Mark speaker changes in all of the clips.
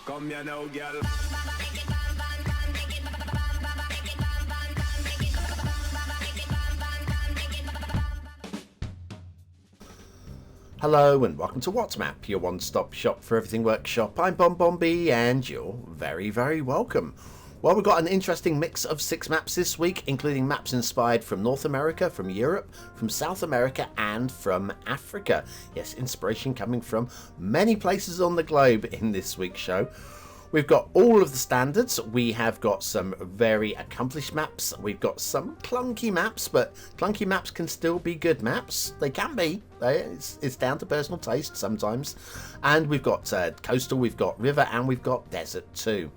Speaker 1: Come here now, girl.
Speaker 2: Hello and welcome to WhatsMap, your one-stop shop for everything workshop. I'm Bombombi and you're very, very welcome. Well, we've got an interesting mix of 6 maps this week, including maps inspired from North America, from Europe, from South America and from Africa. Yes, inspiration coming from many places on the globe in this week's show. We've got all of the standards. We have got some very accomplished maps. We've got some clunky maps, but clunky maps can still be good maps. They can be. It's down to personal taste sometimes. And we've got coastal, we've got river, and we've got desert too.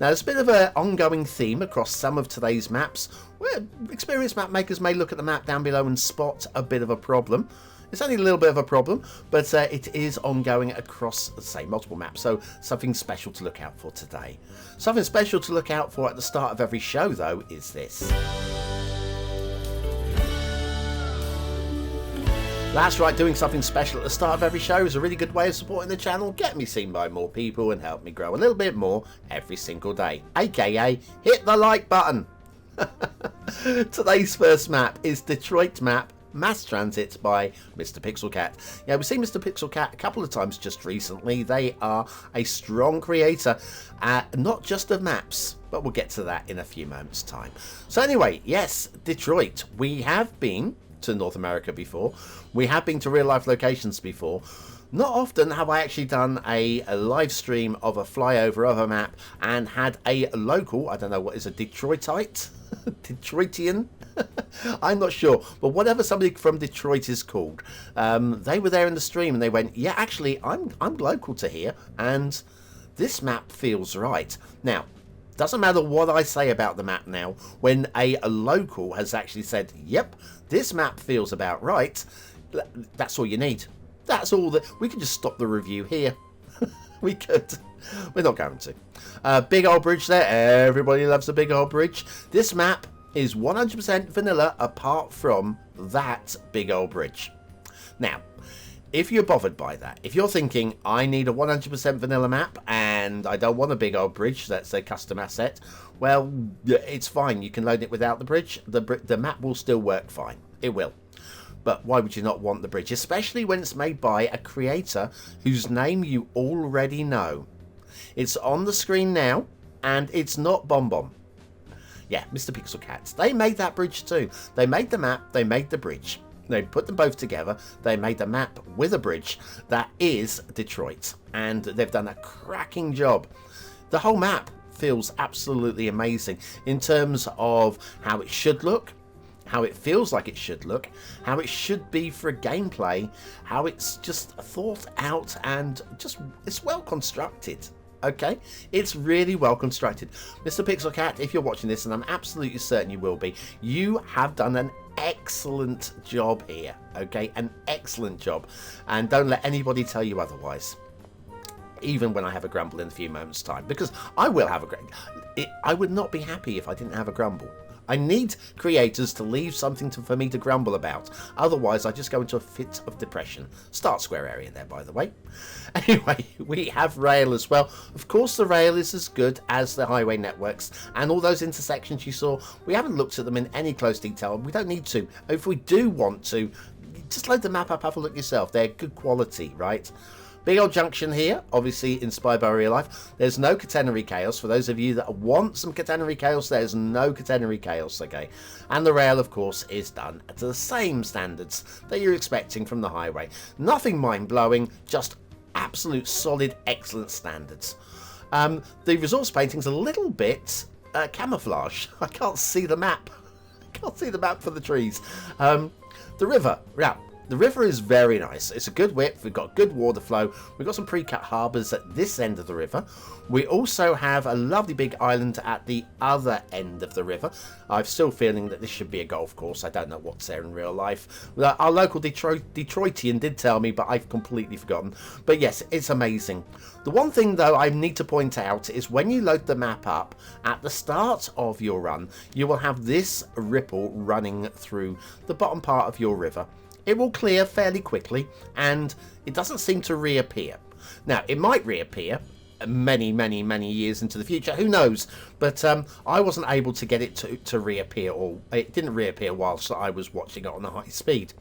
Speaker 2: Now, there's a bit of an ongoing theme across some of today's maps, where experienced map makers may look at the map down below and spot a bit of a problem. It's only a little bit of a problem, but it is ongoing across, say, multiple maps, so something special to look out for today. Something special to look out for at the start of every show, though, is this. That's right, doing something special at the start of every show is a really good way of supporting the channel, get me seen by more people and help me grow a little bit more every single day, aka hit the like button. Today's first map is Detroit map Mass Transit by mr.pixelcat. Yeah, we've seen mr.pixelcat a couple of times just recently. They are a strong creator, not just of maps, but we'll get to that in a few moments' time. So anyway, yes, Detroit. We have been to North America before. We have been to real life locations before. Not often have I actually done a live stream of a flyover of a map and had a local, I don't know what is a Detroitite? Detroitian? I'm not sure, but whatever somebody from Detroit is called, they were there in the stream and they went, yeah, actually I'm local to here and this map feels right. Now, doesn't matter what I say about the map now, when a local has actually said, yep, this map feels about right, that's all you need. That's all that we can just stop the review here. We could. We're not going to. Big old bridge there. Everybody loves a big old bridge. This map is 100% vanilla apart from that big old bridge. Now, if you're bothered by that, if you're thinking, I need a 100% vanilla map and I don't want a big old bridge, that's a custom asset, well, it's fine. You can load it without the bridge. The map will still work fine. It will. But why would you not want the bridge? Especially when it's made by a creator whose name you already know. It's on the screen now, and it's not Bonbon. Yeah, mr.pixelcat. They made that bridge too. They made the map, they made the bridge. They put them both together. They made a map with a bridge that is Detroit. And they've done a cracking job. The whole map feels absolutely amazing in terms of how it should look, how it feels like it should look, how it should be for gameplay, how it's just thought out and just it's well constructed. Okay, it's really well constructed. Mr. Pixelcat, if you're watching this, and I'm absolutely certain you will be, you have done an excellent job here. Okay, an excellent job, and don't let anybody tell you otherwise. Even when I have a grumble in a few moments' time, because I will have a grumble. I would not be happy if I didn't have a grumble. I need creators to leave something for me to grumble about. Otherwise, I just go into a fit of depression. Start square area there, by the way. Anyway, we have rail as well. Of course, the rail is as good as the highway networks. And all those intersections you saw, we haven't looked at them in any close detail. We don't need to. If we do want to, just load the map up, have a look yourself. They're good quality, right? Big old junction here, obviously inspired by real life. There's no catenary chaos. For those of you that want some catenary chaos, there's no catenary chaos, okay? And the rail, of course, is done to the same standards that you're expecting from the highway. Nothing mind-blowing, just absolute solid, excellent standards. The resource painting's a little bit camouflage. I can't see the map. I can't see the map for the trees. The river, yeah. The river is very nice. It's a good width. We've got good water flow. We've got some pre-cut harbours at this end of the river. We also have a lovely big island at the other end of the river. I'm still feeling that this should be a golf course. I don't know what's there in real life. Our local Detroitian did tell me, but I've completely forgotten. But yes, it's amazing. The one thing, though, I need to point out is when you load the map up, at the start of your run, you will have this ripple running through the bottom part of your river. It will clear fairly quickly and it doesn't seem to reappear. Now, it might reappear many, many, many years into the future. Who knows? But I wasn't able to get it to reappear, or it didn't reappear whilst I was watching it on a high speed.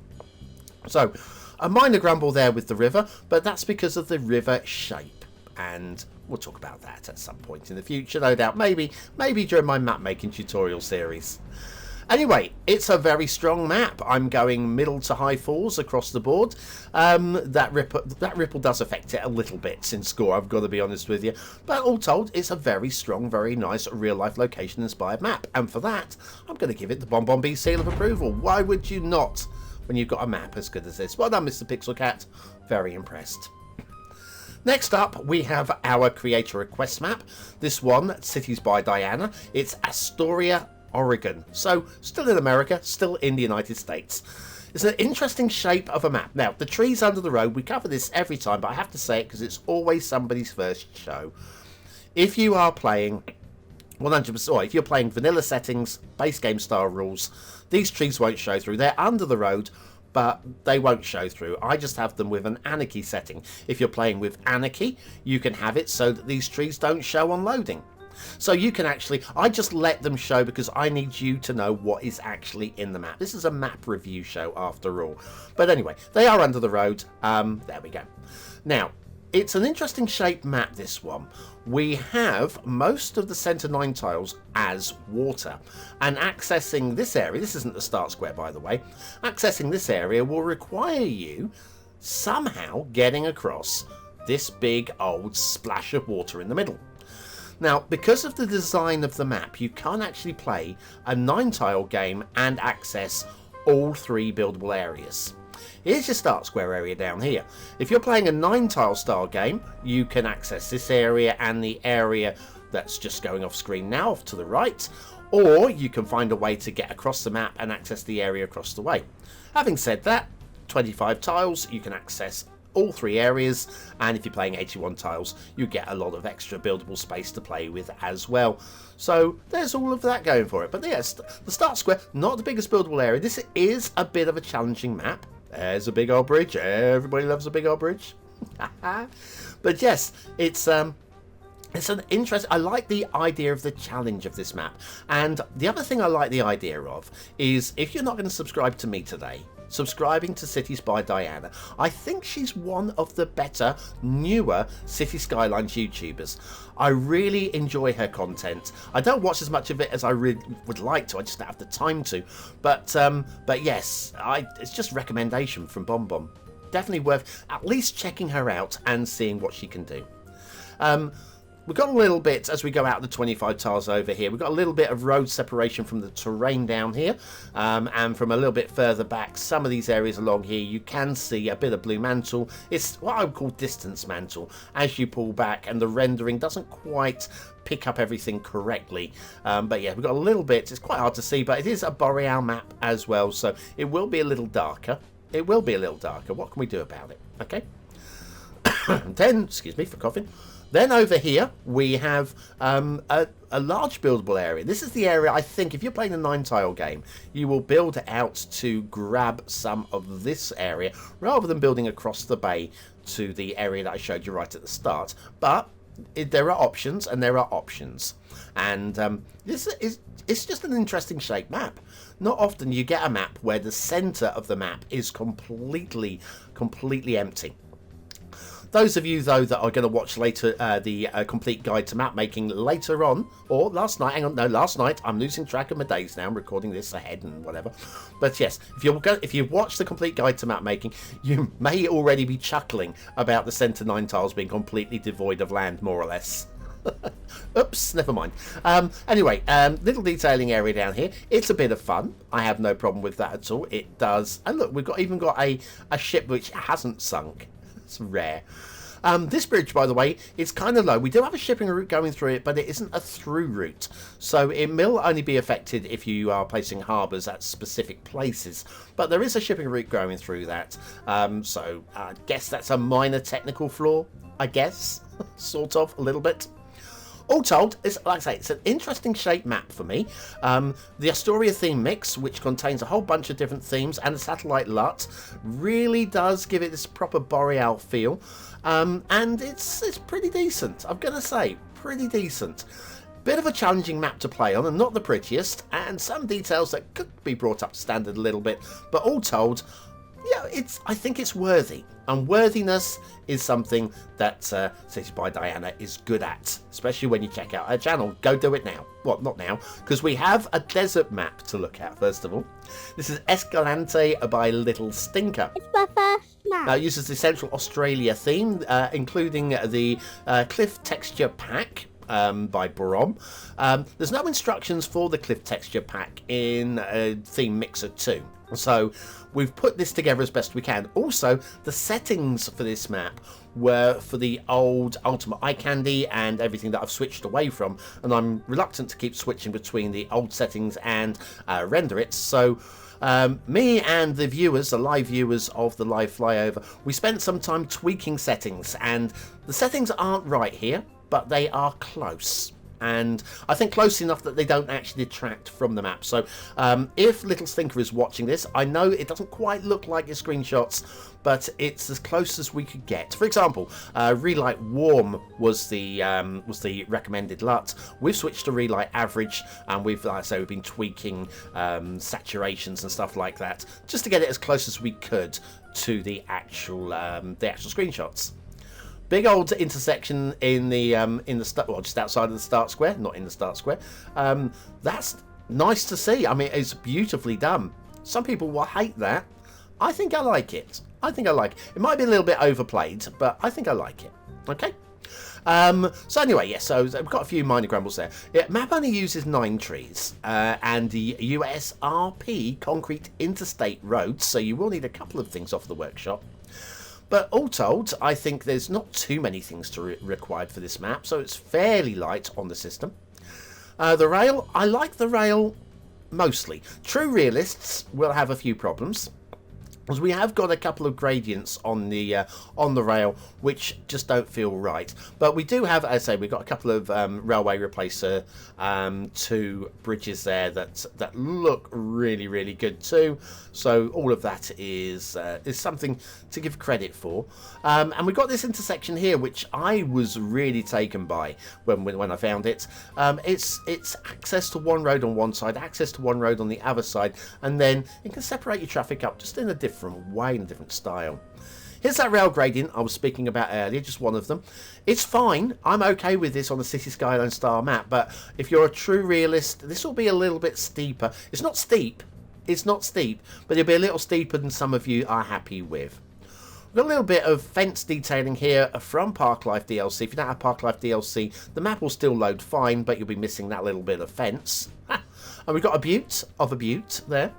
Speaker 2: So a minor grumble there with the river, but that's because of the river shape, and we'll talk about that at some point in the future, no doubt. Maybe during my map making tutorial series. Anyway, it's a very strong map. I'm going middle to high fours across the board. That ripple does affect it a little bit in score, I've got to be honest with you. But all told, it's a very strong, very nice real-life location-inspired map. And for that, I'm going to give it the Bonbon B seal of approval. Why would you not when you've got a map as good as this? Well done, Mr. Pixelcat. Very impressed. Next up, we have our creator request map. This one, Cities by Diana. It's Astoria, Oregon. So, still in America, still in the United States. It's an interesting shape of a map. Now, the trees under the road, we cover this every time, but I have to say it because it's always somebody's first show. If you are playing 100%, or if you're playing vanilla settings, base game style rules, these trees won't show through. They're under the road, but they won't show through. I just have them with an anarchy setting. If you're playing with anarchy, you can have it so that these trees don't show on loading. So you can actually, I just let them show because I need you to know what is actually in the map. This is a map review show after all. But anyway, they are under the road. There we go. Now, it's an interesting shaped map, this one. We have most of the centre 9 tiles as water. And accessing this area, this isn't the start square by the way, accessing this area will require you somehow getting across this big old splash of water in the middle. Now, because of the design of the map, you can't actually play a 9-tile game and access all 3 buildable areas. Here's your start square area down here. If you're playing a 9-tile style game, you can access this area and the area that's just going off screen now, off to the right, or you can find a way to get across the map and access the area across the way. Having said that, 25 tiles, you can access all 3 areas, and if you're playing 81 tiles, you get a lot of extra buildable space to play with as well. So there's all of that going for it. But yes, the start square, not the biggest buildable area. This is a bit of a challenging map. There's a big old bridge. Everybody loves a big old bridge. But yes, it's an interest. I like the idea of the challenge of this map. And the other thing I like the idea of is, if you're not going to subscribe to me today, subscribing to Cities by Diana. I think she's one of the better, newer Cities Skylines YouTubers. I really enjoy her content. I don't watch as much of it as I really would like to. I just don't have the time to. But yes, it's just recommendation from Bonbon. Definitely worth at least checking her out and seeing what she can do. We've got a little bit, as we go out the 25 tiles over here, we've got a little bit of road separation from the terrain down here, and from a little bit further back, some of these areas along here, you can see a bit of blue mantle. It's what I would call distance mantle as you pull back, and the rendering doesn't quite pick up everything correctly. But yeah, we've got a little bit, it's quite hard to see, but it is a boreal map as well, so it will be a little darker. It will be a little darker. What can we do about it? Okay. Then, excuse me for coughing. Then over here, we have a large buildable area. This is the area, I think, if you're playing a 9-tile game, you will build out to grab some of this area, rather than building across the bay to the area that I showed you right at the start. But there are options, and there are options. And it's just an interesting shaped map. Not often you get a map where the centre of the map is completely empty. Those of you, though, that are going to watch later the complete guide to map making later on, or last night, last night, I'm losing track of my days now, I'm recording this ahead and whatever. But yes, if you watch the complete guide to map making, you may already be chuckling about the centre 9 tiles being completely devoid of land, more or less. Oops, never mind. Anyway, little detailing area down here. It's a bit of fun. I have no problem with that at all. It does. And look, we've even got a ship which hasn't sunk. It's rare. This bridge, by the way, is kind of low. We do have a shipping route going through it, but it isn't a through route. So it will only be affected if you are placing harbours at specific places. But there is a shipping route going through that. So I guess that's a minor technical flaw, I guess. Sort of, a little bit. All told, it's, like I say, it's an interesting shaped map for me. The Astoria theme mix, which contains a whole bunch of different themes and a satellite LUT, really does give it this proper Boreal feel. And it's pretty decent, I'm going to say, pretty decent. Bit of a challenging map to play on and not the prettiest, and some details that could be brought up to standard a little bit, but all told, yeah, I think it's worthy, and worthiness is something that Cities by Diana is good at, especially when you check out her channel. Go do it now. Well, not now, because we have a desert map to look at first of all. This is Escalante by LittleStinker.
Speaker 1: It's my first map.
Speaker 2: It uses the Central Australia theme, including the cliff texture pack. By Brom. There's no instructions for the cliff texture pack in Theme Mixer 2, so we've put this together as best we can. Also, the settings for this map were for the old Ultimate Eye Candy and everything that I've switched away from, and I'm reluctant to keep switching between the old settings and render it, so me and the viewers, the live viewers of the live flyover, we spent some time tweaking settings, and the settings aren't right here, but they are close, and I think close enough that they don't actually detract from the map. So if LittleStinker is watching this, I know it doesn't quite look like your screenshots, but it's as close as we could get. For example, Relight Warm was the recommended LUT. We've switched to Relight Average, and we've, like I say, we've been tweaking saturations and stuff like that, just to get it as close as we could to the actual screenshots. Big old intersection in the well, just outside of the start square, not in the start square. That's nice to see. I mean, it's beautifully done. Some people will hate that. I think I like it. I think I like it. It might be a little bit overplayed, but I think I like it. Okay. So anyway, yeah, so we've got a few minor grumbles there. Yeah, map only uses 9 trees and the USRP concrete interstate roads, so you will need a couple of things off the workshop. But all told, I think there's not too many things required for this map, so it's fairly light on the system. The rail, I like the rail mostly. True realists will have a few problems, because we have got a couple of gradients on the rail which just don't feel right. But we do have, as I say, we've got a couple of railway replacer 2 bridges there that look really, really good too. So all of that is something to give credit for. And we've got this intersection here, which I was really taken by when I found it. It's access to one road on one side, access to one road on the other side, and then it can separate your traffic up just in a different way, in a different style. Here's that rail gradient I was speaking about earlier, just one of them. It's fine. I'm okay with this on the Cities Skylines style map, but if you're a true realist, this will be a little bit steeper. It's not steep, but it'll be a little steeper than some of you are happy with. We've got a little bit of fence detailing here from Parklife DLC. If you don't have Parklife DLC, the map will still load fine, but you'll be missing that little bit of fence. And we've got a butte there.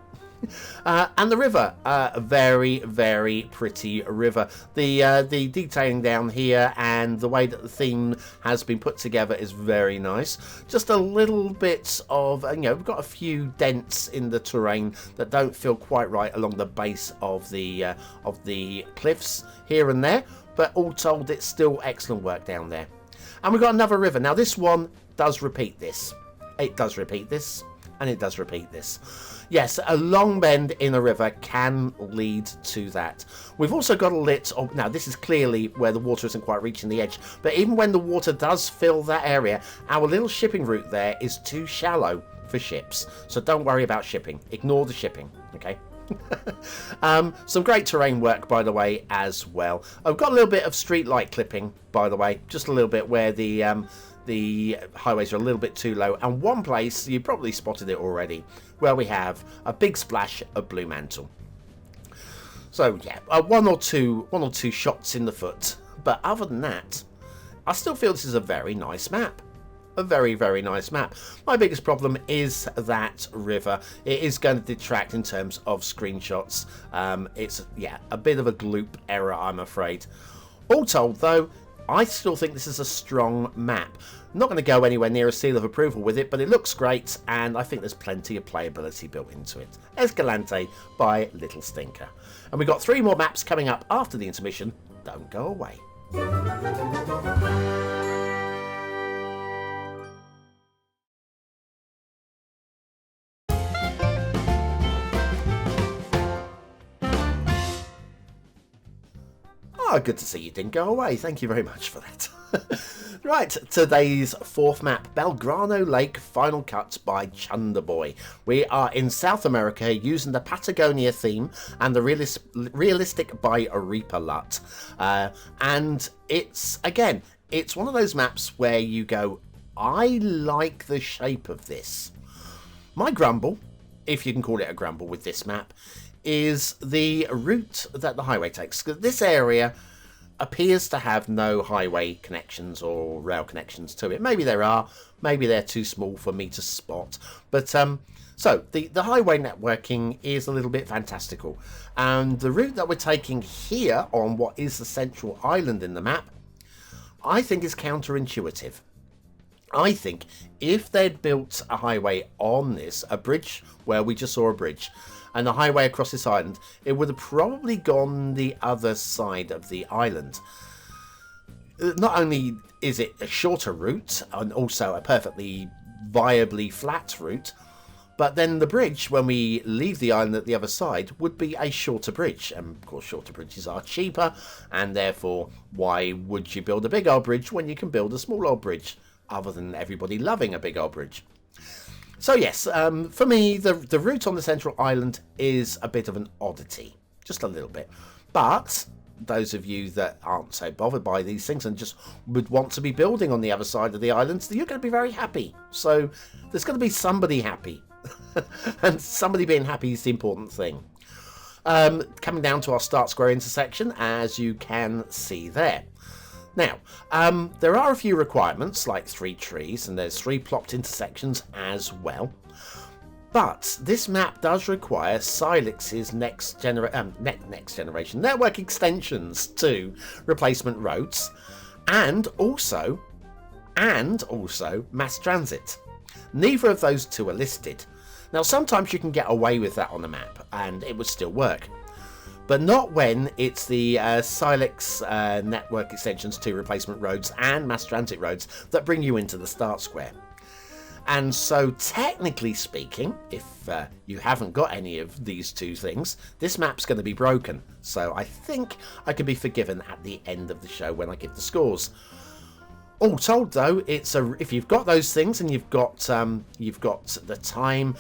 Speaker 2: And the river, a very, very pretty river. The detailing down here and the way that the theme has been put together is very nice. Just a little bit of, we've got a few dents in the terrain that don't feel quite right along the base of the cliffs here and there, but all told, it's still excellent work down there. And we've got another river. Now this one does repeat this. It does repeat this, and it does repeat this. Yes, a long bend in a river can lead to that. We've also got a lit... now, this is clearly where the water isn't quite reaching the edge. But even when the water does fill that area, our little shipping route there is too shallow for ships. So don't worry about shipping. Ignore the shipping, okay? Some great terrain work, by the way, as well. I've got a little bit of street light clipping, by the way. Just a little bit where the highways are a little bit too low, and one place, you probably spotted it already, where we have a big splash of blue mantle. So yeah, one or two shots in the foot, but other than that, I still feel this is a very nice map. A very, very nice map. My biggest problem is that river. It is going to detract in terms of screenshots. It's, yeah, a bit of a gloop error, I'm afraid. All told, though, I still think this is a strong map. I'm not going to go anywhere near a seal of approval with it, but it looks great, and I think there's plenty of playability built into it. Escalante by LittleStinker. And we've got 3 more maps coming up after the intermission. Don't go away. Oh, good to see you didn't go away. Thank you very much for that. Right, today's fourth map, Belgrano Lake, final cut by Chunderboi. We are in South America using the Patagonia theme and the realistic by Reaper LUT. And it's, again, it's one of those maps where you go, I like the shape of this. My grumble, if you can call it a grumble with this map, is the route that the highway takes. This area appears to have no highway connections or rail connections to it. Maybe there are, maybe they're too small for me to spot. But so the highway networking is a little bit fantastical. And the route that we're taking here on what is the central island in the map, I think is counterintuitive. I think if they'd built a highway on this, a bridge where we just saw a bridge, and the highway across this island, it would have probably gone the other side of the island. Not only is it a shorter route, and also a perfectly viably flat route, but then the bridge, when we leave the island at the other side, would be a shorter bridge. And of course, shorter bridges are cheaper, and therefore, why would you build a big old bridge when you can build a small old bridge, other than everybody loving a big old bridge? So yes, for me, the route on the central island is a bit of an oddity. Just a little bit. But those of you that aren't so bothered by these things and just would want to be building on the other side of the island, you're going to be very happy. So there's going to be somebody happy. And somebody being happy is the important thing. Coming down to our start square intersection, as you can see there. Now, there are a few requirements, like 3 trees, and there's 3 plopped intersections as well. But this map does require Silex's next generation network extensions to replacement roads, and also mass transit. Neither of those two are listed. Now, sometimes you can get away with that on the map, and it would still work. But not when it's the Silex network extensions to replacement roads and mass transit roads that bring you into the start square. And so, technically speaking, if you haven't got any of these two things, this map's going to be broken. So I think I can be forgiven at the end of the show when I give the scores. All told, though, if you've got those things and you've got the time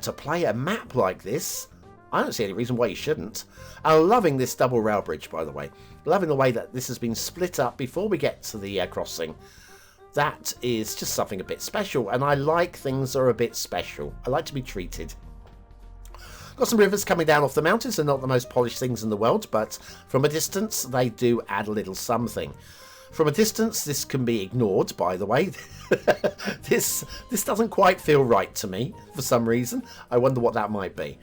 Speaker 2: to play a map like this, I don't see any reason why you shouldn't. I'm loving this double rail bridge, by the way. Loving the way that this has been split up before we get to the crossing. That is just something a bit special, and I like things that are a bit special. I like to be treated. Got some rivers coming down off the mountains. They're not the most polished things in the world, but from a distance, they do add a little something. From a distance, this can be ignored, by the way. This doesn't quite feel right to me, for some reason. I wonder what that might be.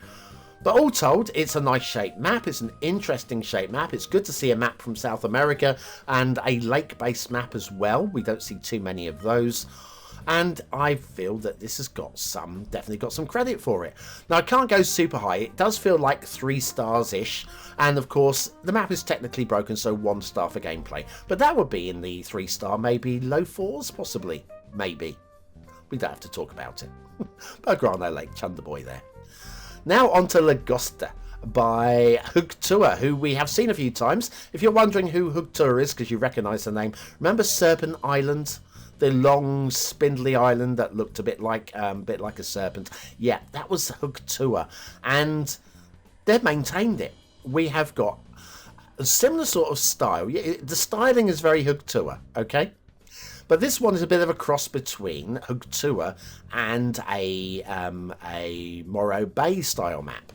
Speaker 2: But all told, it's a nice shaped map. It's an interesting shaped map. It's good to see a map from South America and a lake-based map as well. We don't see too many of those. And I feel that this has definitely got some credit for it. Now, I can't go super high. It does feel like 3 stars-ish. And of course, the map is technically broken, so 1 star for gameplay. But that would be in the 3-star, maybe low 4s, possibly. Maybe. We don't have to talk about it. Belgrano Lake, Chunderboi there. Now on to Lagusta by HgTuahh, who we have seen a few times. If you're wondering who HgTuahh is, because you recognise the name, remember Serpent Island? The long, spindly island that looked a bit like a serpent. Yeah, that was HgTuahh. And they've maintained it. We have got a similar sort of style. The styling is very HgTuahh, okay? But this one is a bit of a cross between HgTuahh and a Morro Bay style map.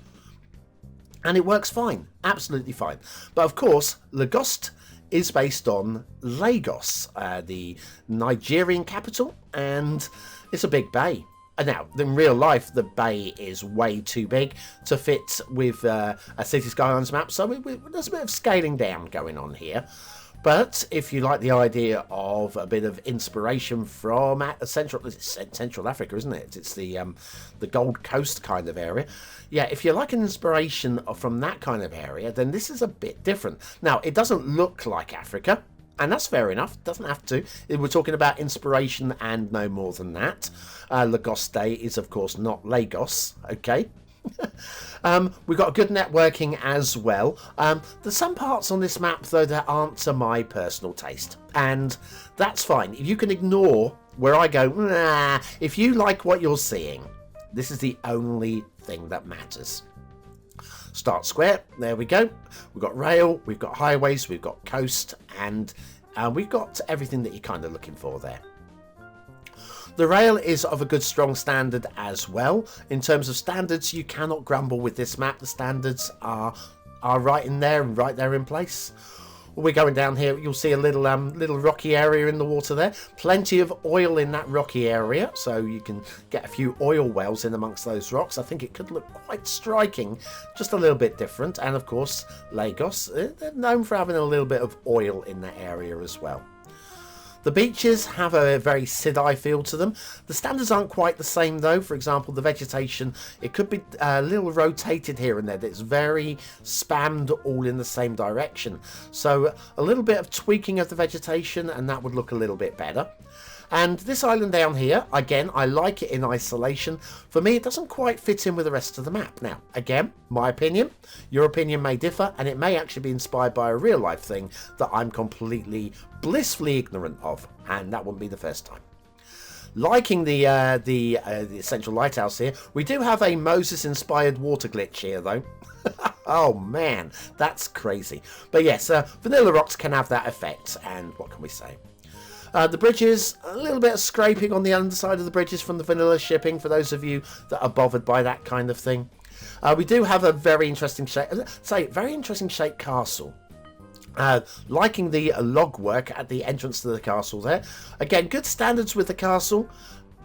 Speaker 2: And it works fine, absolutely fine. But of course, Lagusta is based on Lagos, the Nigerian capital, and it's a big bay. Now, in real life, the bay is way too big to fit with a Cities Skylines map, so there's a bit of scaling down going on here. But if you like the idea of a bit of inspiration from Central Africa, isn't it? It's the Gold Coast kind of area. Yeah, if you like an inspiration from that kind of area, then this is a bit different. Now, it doesn't look like Africa, and that's fair enough. It doesn't have to. We're talking about inspiration and no more than that. Lagusta is, of course, not Lagos, okay? We've got good networking as well. There's some parts on this map, though, that aren't to my personal taste. And that's fine. If you can ignore where I go, nah, if you like what you're seeing, this is the only thing that matters. Start square, there we go. We've got rail, we've got highways, we've got coast, and we've got everything that you're kind of looking for there. The rail is of a good strong standard as well. In terms of standards, you cannot grumble with this map. The standards are right in there and right there in place. We're going down here, you'll see a little rocky area in the water there. Plenty of oil in that rocky area, so you can get a few oil wells in amongst those rocks. I think it could look quite striking, just a little bit different. And of course, Lagos, they're known for having a little bit of oil in that area as well. The beaches have a very Sidai feel to them. The standards aren't quite the same though. For example, the vegetation, it could be a little rotated here and there. It's very spammed all in the same direction. So a little bit of tweaking of the vegetation and that would look a little bit better. And this island down here, again, I like it in isolation. For me, it doesn't quite fit in with the rest of the map. Now, again, my opinion, your opinion may differ, and it may actually be inspired by a real life thing that I'm completely blissfully ignorant of, and that wouldn't be the first time. Liking the Central Lighthouse here, we do have a Moses-inspired water glitch here, though. Oh man, that's crazy. But yes, vanilla rocks can have that effect, and what can we say? The bridges, a little bit of scraping on the underside of the bridges from the vanilla shipping, for those of you that are bothered by that kind of thing. We do have a very interesting shape, very interesting shaped castle. Liking the log work at the entrance to the castle there. Again, good standards with the castle.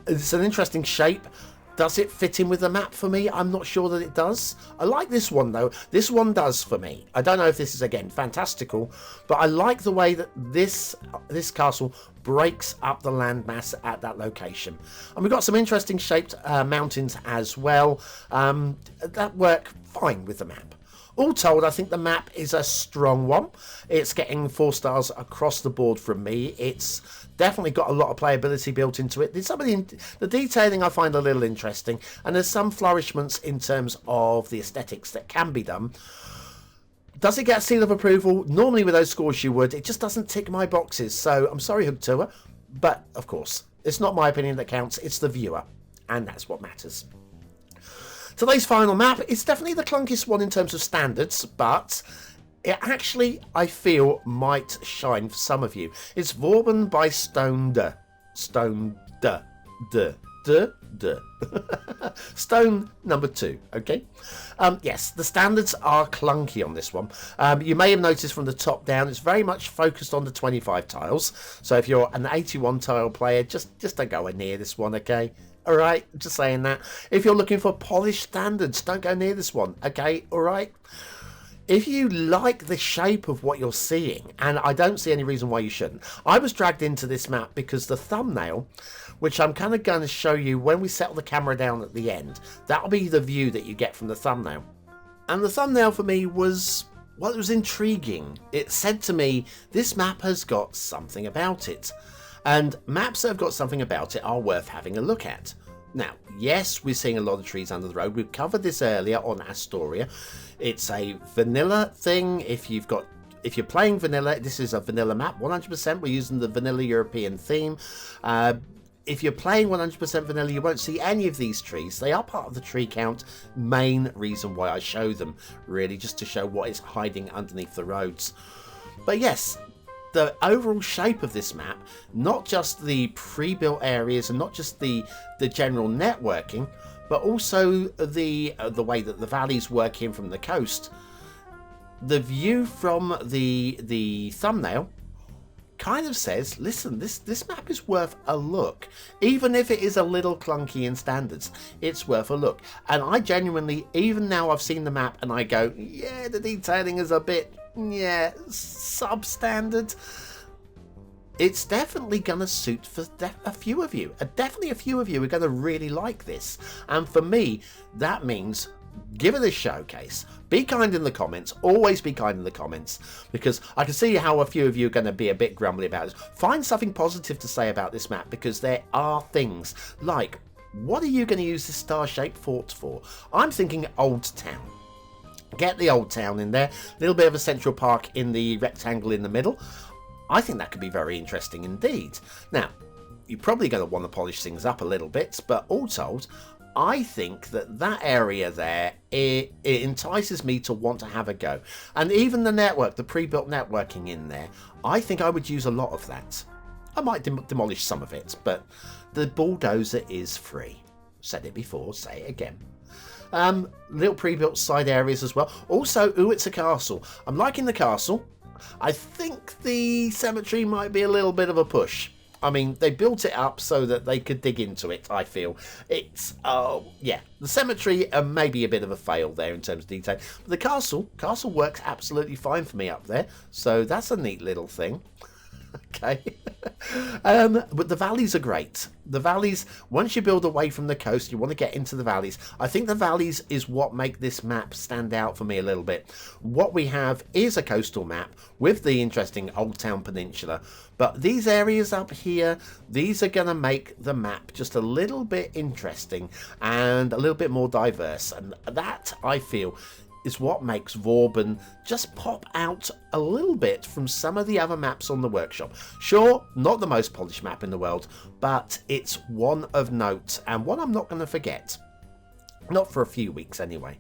Speaker 2: It's an interesting shape. Does it fit in with the map for me? I'm not sure that it does. I like this one though. This one does for me. I don't know if this is, again, fantastical, but I like the way that this castle breaks up the landmass at that location. And we've got some interesting shaped mountains as well that work fine with the map. All told, I think the map is a strong one. It's getting 4 stars across the board from me. It's definitely got a lot of playability built into it. There's some of the detailing I find a little interesting, and there's some flourishments in terms of the aesthetics that can be done. Does it get a seal of approval? Normally with those scores you would. It just doesn't tick my boxes, so I'm sorry, HgTuahh, but of course, it's not my opinion that counts, it's the viewer, and that's what matters. Today's final map is definitely the clunkiest one in terms of standards, but it actually, I feel, might shine for some of you. It's Vauban by StoneDeux. StoneDeux. Stone number 2, okay? Yes, the standards are clunky on this one. You may have noticed from the top down, it's very much focused on the 25 tiles. So if you're an 81 tile player, just don't go near this one, okay? Alright, just saying that. If you're looking for polished standards, don't go near this one, okay? Alright? If you like the shape of what you're seeing, and I don't see any reason why you shouldn't. I was dragged into this map because the thumbnail, which I'm kind of going to show you when we settle the camera down at the end, that'll be the view that you get from the thumbnail. And the thumbnail for me was, well, it was intriguing. It said to me, this map has got something about it. And maps that have got something about it are worth having a look at. Now, yes, we're seeing a lot of trees under the road. We've covered this earlier on Astoria. It's a vanilla thing. If you're playing vanilla, this is a vanilla map. 100%, we're using the vanilla European theme. If you're playing 100% vanilla, you won't see any of these trees. They are part of the tree count. Main reason why I show them, really, just to show what is hiding underneath the roads. But yes, the overall shape of this map, not just the pre-built areas and not just the general networking, but also the way that the valleys work in from the coast. The view from the thumbnail kind of says, listen, this map is worth a look. Even if it is a little clunky in standards, it's worth a look. And I genuinely, even now I've seen the map and I go, yeah, the detailing is a bit, yeah, substandard. It's definitely going to suit for a few of you. Definitely a few of you are going to really like this. And for me, that means give it a showcase. Be kind in the comments. Always be kind in the comments, because I can see how a few of you are going to be a bit grumbly about this. Find something positive to say about this map, because there are things like what are you going to use this star-shaped fort for? I'm thinking Old Town. Get the Old Town in there, a little bit of a central park in the rectangle in the middle. I think that could be very interesting indeed. Now, you're probably going to want to polish things up a little bit, but all told, I think that area there, it entices me to want to have a go. And even the network, the pre-built networking in there, I think I would use a lot of that. I might demolish some of it, but the bulldozer is free. Said it before, say it again. Little pre-built side areas as well. Also, ooh, it's a castle. I'm liking the castle. I think the cemetery might be a little bit of a push. I mean, they built it up so that they could dig into it, I feel. It's, yeah, the cemetery may be a bit of a fail there in terms of detail. But the castle works absolutely fine for me up there. So that's a neat little thing. Okay. But the valleys are great. The valleys, once you build away from the coast, you want to get into the valleys. I think the valleys is what make this map stand out for me a little bit. What we have is a coastal map with the interesting Old Town Peninsula. But these areas up here, these are going to make the map just a little bit interesting and a little bit more diverse. And that, I feel, is what makes Vauban just pop out a little bit from some of the other maps on the workshop. Sure, not the most polished map in the world, but it's one of note and one I'm not going to forget. Not for a few weeks anyway.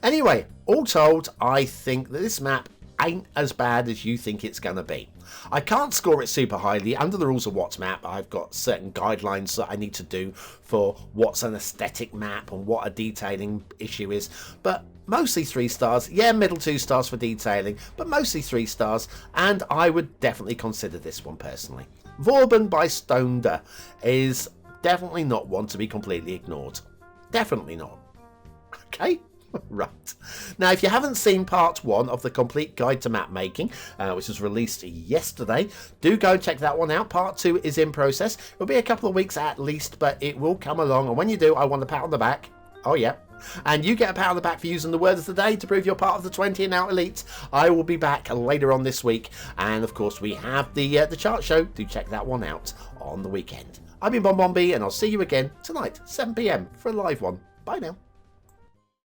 Speaker 2: Anyway, all told, I think that this map ain't as bad as you think it's going to be. I can't score it super highly. Under the rules of what's map, I've got certain guidelines that I need to do for what's an aesthetic map and what a detailing issue is. But mostly 3 stars. Yeah, middle 2 stars for detailing, but mostly 3 stars. And I would definitely consider this one personally. Vauben by StoneDeux is definitely not one to be completely ignored. Definitely not. Okay? Right. Now, if you haven't seen part 1 of the complete guide to map making, which was released yesterday, do go and check that one out. Part 2 is in process. It'll be a couple of weeks at least, but it will come along. And when you do, I want a pat on the back. Oh, yeah. And you get a pat on the back for using the word of the day to prove you're part of the 20 and out elite. I will be back later on this week. And, of course, we have the chart show. Do check that one out on the weekend. I've been Bon Bon B, and I'll see you again tonight, 7 PM, for a live one. Bye now.